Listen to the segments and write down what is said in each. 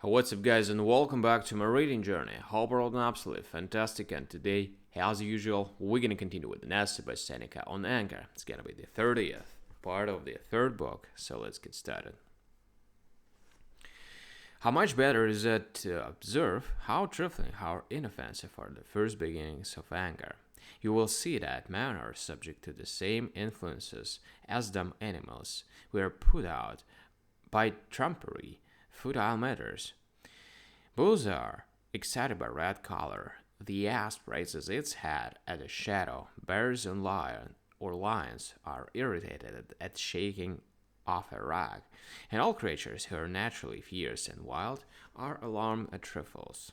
What's up, guys, and welcome back to my reading journey. Hope we're all absolutely fantastic, and today, as usual, we're gonna continue with the essay by Seneca on anger. It's gonna be the 30th part of the third book, so let's get started. How much better is it to observe how trifling, how inoffensive are the first beginnings of anger? You will see that men are subject to the same influences as dumb animals. We are put out by trumpery, futile matters. Bulls are excited by red color. The asp raises its head at a shadow. Bears and lions are irritated at shaking off a rag, and all creatures who are naturally fierce and wild are alarmed at trifles.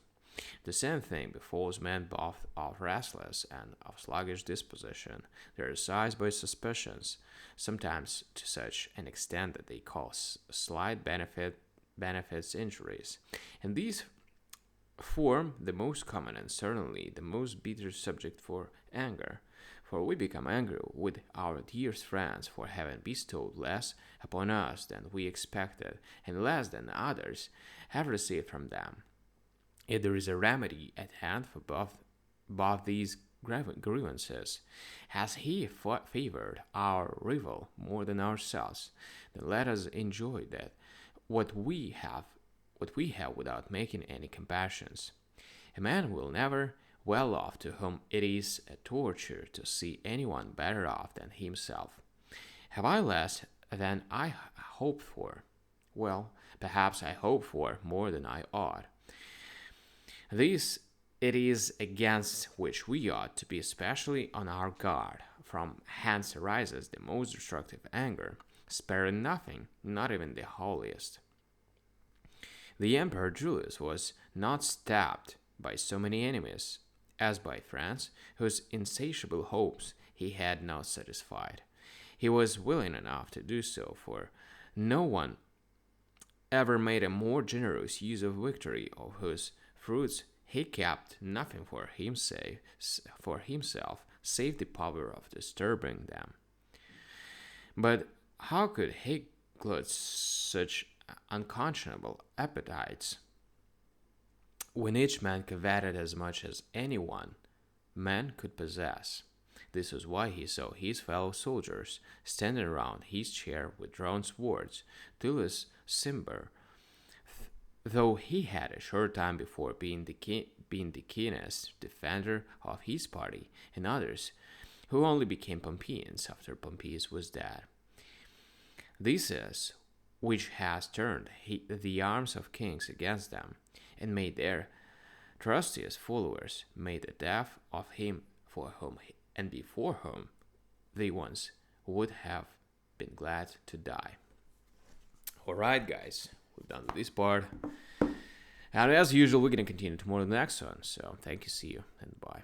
The same thing befalls men both of restless and of sluggish disposition. They are seized by suspicions, sometimes to such an extent that they cause slight benefits injuries, and these form the most common and certainly the most bitter subject for anger. For we become angry with our dearest friends for having bestowed less upon us than we expected, and less than others have received from them. Yet there is a remedy at hand for both these grievances. Has he favored our rival more than ourselves? Then let us enjoy that what we have without making any compassions. A man will never well off to whom it is a torture to see anyone better off than himself. Have I less than I hoped for? Well, perhaps I hope for more than I ought. This it is against which we ought to be especially on our guard. From hence arises the most destructive anger, sparing nothing, not even the holiest. The Emperor Julius was not stabbed by so many enemies as by France, whose insatiable hopes he had not satisfied. He was willing enough to do so, for no one ever made a more generous use of victory, of whose fruits he kept nothing for himself, save the power of disturbing them. But how could he glut such unconscionable appetites when each man coveted as much as any one man could possess? This was why he saw his fellow soldiers standing around his chair with drawn swords. Tullus Cimber, though he had a short time before been the keenest defender of his party, and others who only became Pompeians after Pompeius was dead. This is which has turned the arms of kings against them, and made their trustiest followers made a death of him for whom and before whom they once would have been glad to die. Alright, guys, we've done this part. And as usual, we're going to continue tomorrow in the next one. So, thank you, see you, and bye.